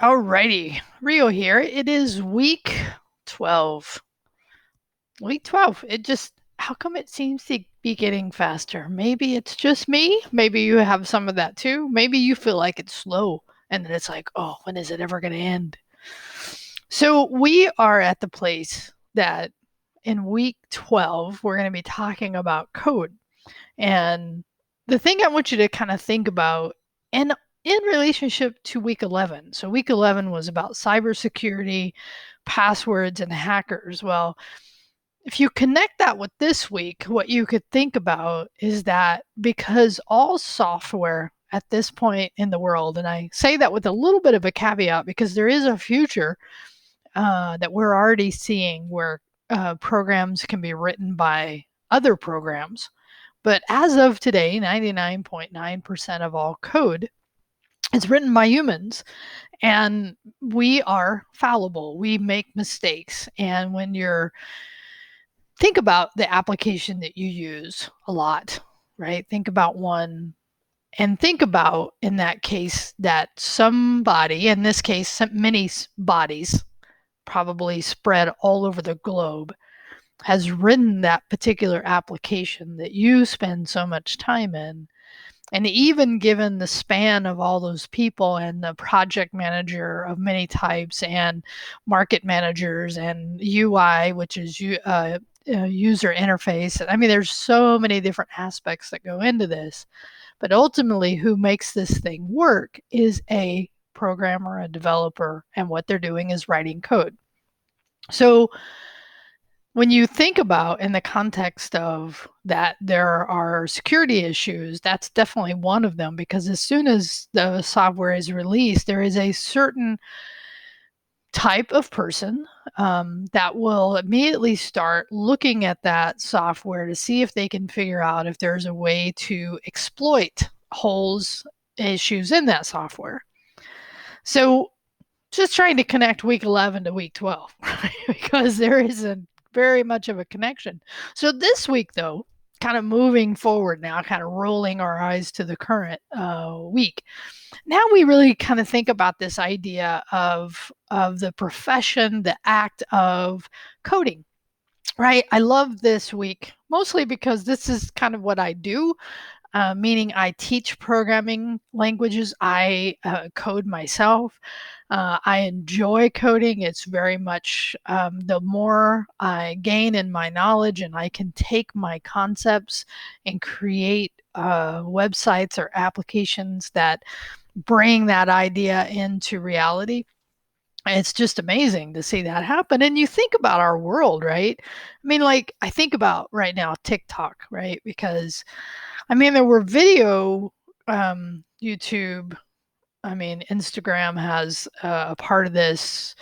Alrighty, Rio here. It is week 12. Week 12. How come it seems to be getting faster? Maybe it's just me. Maybe you have some of that too. Maybe you feel like it's slow and then it's like, oh, when is it ever going to end? So we are at the place that in week 12, we're going to be talking about code. And the thing I want you to kind of think about, and in relationship to week 11. So, week 11 was about cybersecurity, passwords, and hackers. Well, if you connect that with this week, what you could think about is that because all software at this point in the world, and I say that with a little bit of a caveat because there is a future that we're already seeing where programs can be written by other programs, but as of today, 99.9% of all code is written by humans, and we are fallible. We make mistakes. And when you're think about the application that you use a lot, right? Think about one and think about in that case that somebody, in this case, many bodies, probably spread all over the globe, has written that particular application that you spend so much time in. And even given the span of all those people and the project manager of many types and market managers and UI, which is user interface. I mean, there's so many different aspects that go into this. But ultimately, who makes this thing work is a programmer, a developer, and what they're doing is writing code. So when you think about in the context of that there are security issues, that's definitely one of them, because as soon as the software is released, there is a certain type of person that will immediately start looking at that software to see if they can figure out if there's a way to exploit holes, issues in that software. So just trying to connect week 11 to week 12, right? Because there isn't very much of a connection. So this week, though, kind of moving forward now, kind of rolling our eyes to the current week. Now we really kind of think about this idea of the profession, the act of coding. Right. I love this week mostly because this is kind of what I do, meaning I teach programming languages. I code myself. I enjoy coding. It's very much the more I gain in my knowledge and I can take my concepts and create websites or applications that bring that idea into reality. It's just amazing to see that happen. And you think about our world, right? I mean, like, I think about right now TikTok, right? Because I mean, there were video, YouTube. I mean, Instagram has a part of this.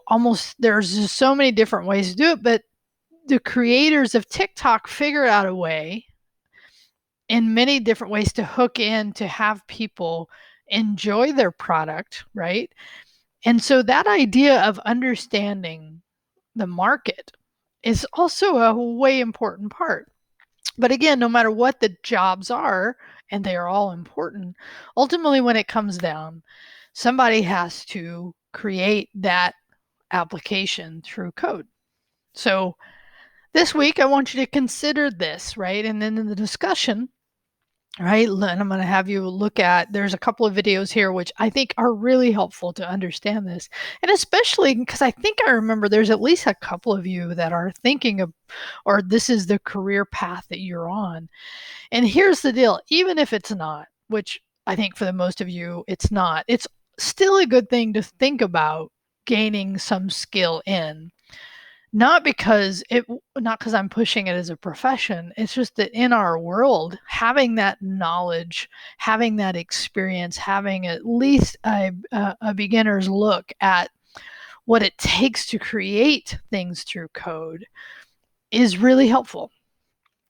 Almost there's just so many different ways to do it, but the creators of TikTok figured out a way in many different ways to hook in to have people enjoy their product, right? And so that idea of understanding the market is also a way important part. But again, no matter what the jobs are, and they are all important, ultimately, when it comes down, somebody has to create that application through code. So this week, I want you to consider this, right? And then in the discussion, right, and I'm going to have you look at, there's a couple of videos here which I think are really helpful to understand this. And especially because I think I remember there's at least a couple of you that are thinking of, or this is the career path that you're on. And here's the deal, even if it's not, which I think for the most of you, it's not, it's still a good thing to think about gaining some skill in. Not because I'm pushing it as a profession. It's just that in our world, having that knowledge, having that experience, having at least a beginner's look at what it takes to create things through code is really helpful.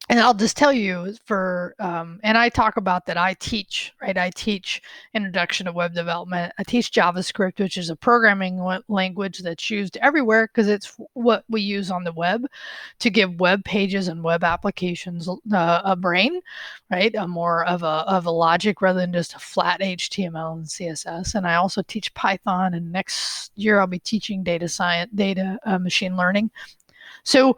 And I'll just tell you and I talk about that I teach, right? I teach introduction to web development. I teach JavaScript, which is a programming language that's used everywhere because it's what we use on the web to give web pages and web applications a brain, right? A more of a logic rather than just a flat HTML and CSS. And I also teach Python, and next year I'll be teaching data science, machine learning. So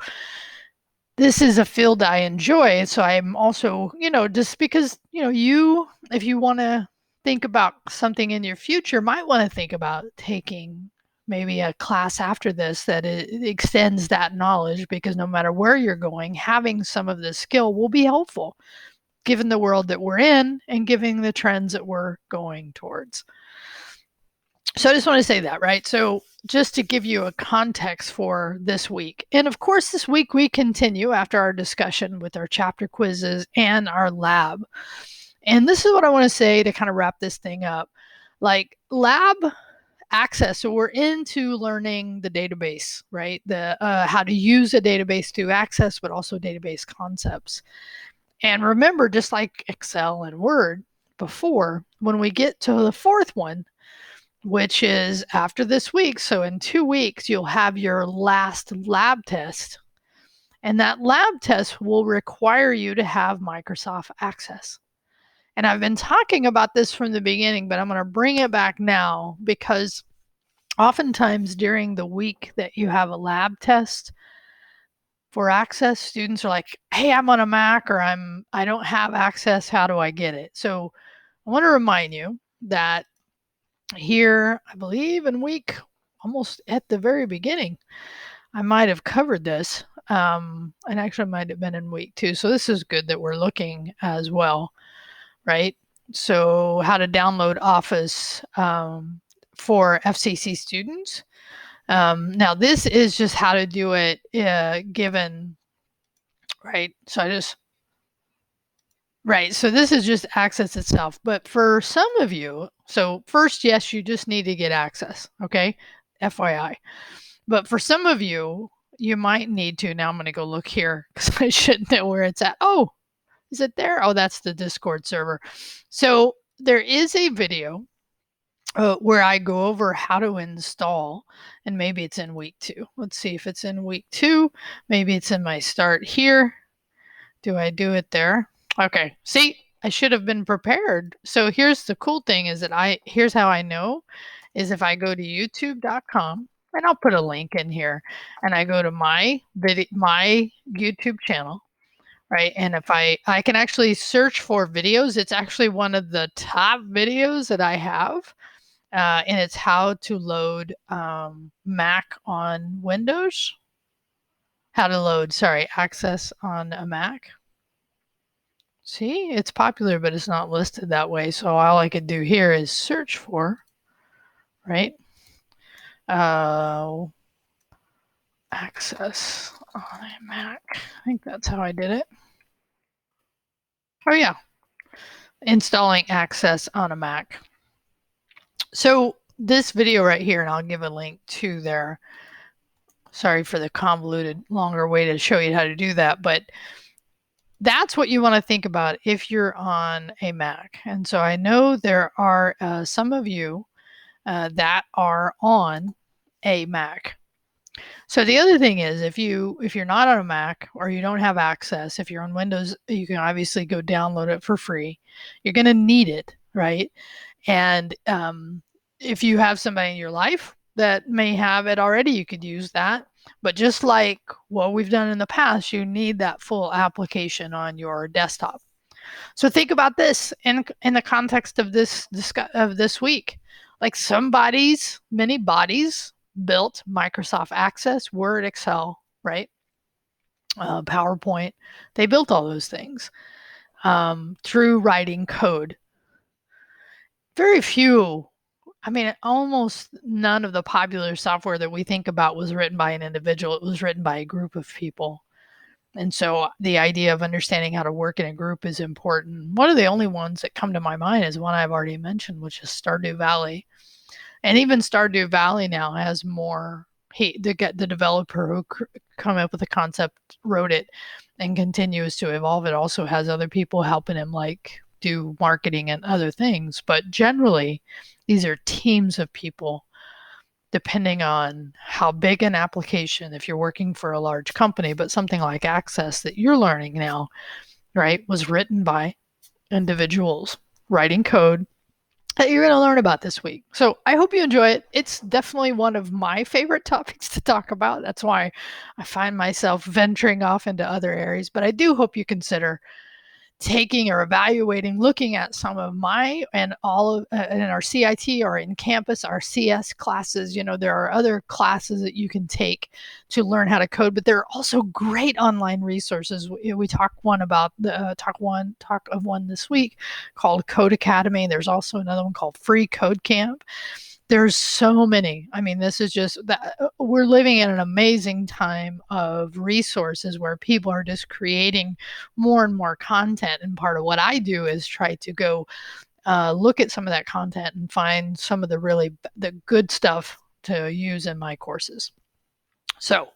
this is a field I enjoy. So I'm also, just because, if you want to think about something in your future, might want to think about taking maybe a class after this that it extends that knowledge, because no matter where you're going, having some of this skill will be helpful given the world that we're in and given the trends that we're going towards. So I just want to say that, right? So just to give you a context for this week. And of course, this week we continue after our discussion with our chapter quizzes and our lab. And this is what I want to say to kind of wrap this thing up. Like lab access, so we're into learning the database, right? The how to use a database to access, but also database concepts. And remember, just like Excel and Word before, when we get to the fourth one, which is after this week. So in 2 weeks, you'll have your last lab test. And that lab test will require you to have Microsoft Access. And I've been talking about this from the beginning, but I'm going to bring it back now because oftentimes during the week that you have a lab test for access, students are like, "Hey, I'm on a Mac, or I don't have access. How do I get it?" So I want to remind you that here, I believe in week almost at the very beginning, I might have covered this. And actually might have been in week 2. So this is good that we're looking as well, right? So how to download Office for FCC students. Now this is just how to do it given, right? Right. So this is just access itself. But for some of you, so first, yes, you just need to get access. Okay. FYI. But for some of you, you might need to. Now I'm going to go look here because I should know where it's at. Oh, is it there? Oh, that's the Discord server. So there is a video where I go over how to install, and maybe it's in week 2. Let's see if it's in week 2. Maybe it's in my start here. Do I do it there? Okay. See, I should have been prepared. So here's the cool thing is that here's how I know is if I go to youtube.com, and I'll put a link in here, and I go to my YouTube channel, right? And if I can actually search for videos, it's actually one of the top videos that I have. And it's how to load Mac on Windows. How to load, Access on a Mac. See, it's popular, but it's not listed that way. So all I could do here is search for, right? Access on a Mac. I think that's how I did it. Oh yeah, installing Access on a Mac. So this video right here, and I'll give a link to there. Sorry for the convoluted, longer way to show you how to do that, but that's what you want to think about if you're on a Mac. And so I know there are some of you that are on a Mac. So the other thing is if you're not on a Mac or you don't have access, if you're on Windows, you can obviously go download it for free. You're going to need it, right? And if you have somebody in your life that may have it already, you could use that. But just like what we've done in the past, you need that full application on your desktop. So think about this in the context of this week. Like many bodies built Microsoft Access, Word, Excel, right? PowerPoint. They built all those things through writing code. Very few, I mean, almost none of the popular software that we think about was written by an individual. It was written by a group of people. And so the idea of understanding how to work in a group is important. One of the only ones that come to my mind is one I've already mentioned, which is Stardew Valley. And even Stardew Valley now has more. The developer who come up with the concept wrote it. and continues to evolve. It also has other people helping him, like do marketing and other things. But generally, these are teams of people depending on how big an application, if you're working for a large company, but something like Access that you're learning now, right, was written by individuals writing code that you're going to learn about this week. So I hope you enjoy it. It's definitely one of my favorite topics to talk about. That's why I find myself venturing off into other areas, but I do hope you consider taking or evaluating, looking at some of my and all of in our CIT or in campus, our CS classes. There are other classes that you can take to learn how to code, but there are also great online resources. We talk of one this week called Code Academy. There's also another one called Free Code Camp. There's so many. I mean, this is just that we're living in an amazing time of resources where people are just creating more and more content. And part of what I do is try to go look at some of that content and find some of the good stuff to use in my courses. So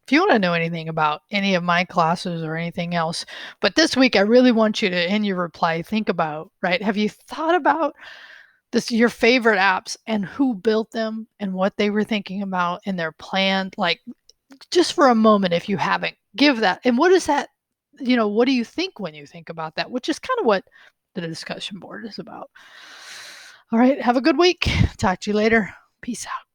if you want to know anything about any of my classes or anything else, but this week I really want you to, in your reply, think about, right? Have you thought about your favorite apps and who built them and what they were thinking about in their plan? Like, just for a moment, if you haven't, give that. And what is that? What do you think when you think about that? Which is kind of what the discussion board is about. All right. Have a good week. Talk to you later. Peace out.